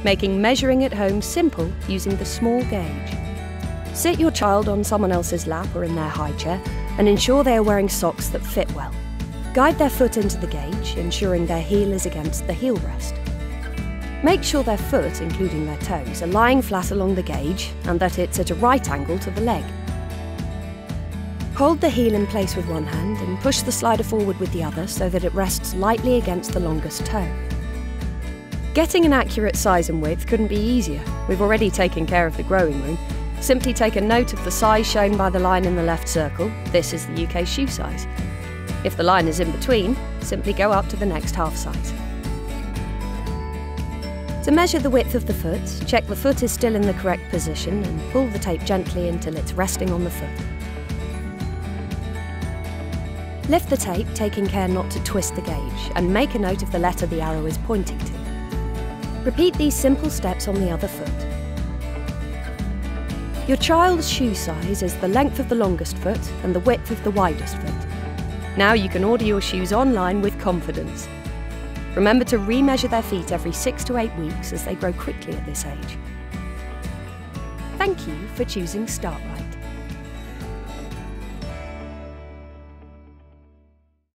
making measuring at home simple using the small gauge. Sit your child on someone else's lap or in their high chair and ensure they are wearing socks that fit well. Guide their foot into the gauge, ensuring their heel is against the heel rest. Make sure their foot, including their toes, are lying flat along the gauge and that it's at a right angle to the leg. Hold the heel in place with one hand and push the slider forward with the other so that it rests lightly against the longest toe. Getting an accurate size and width couldn't be easier. We've already taken care of the growing room. Simply take a note of the size shown by the line in the left circle. This is the UK shoe size. If the line is in between, simply go up to the next half size. To measure the width of the foot, check the foot is still in the correct position and pull the tape gently until it's resting on the foot. Lift the tape, taking care not to twist the gauge, and make a note of the letter the arrow is pointing to. Repeat these simple steps on the other foot. Your child's shoe size is the length of the longest foot and the width of the widest foot. Now you can order your shoes online with confidence. Remember to re-measure their feet every 6 to 8 weeks as they grow quickly at this age. Thank you for choosing Start-Rite.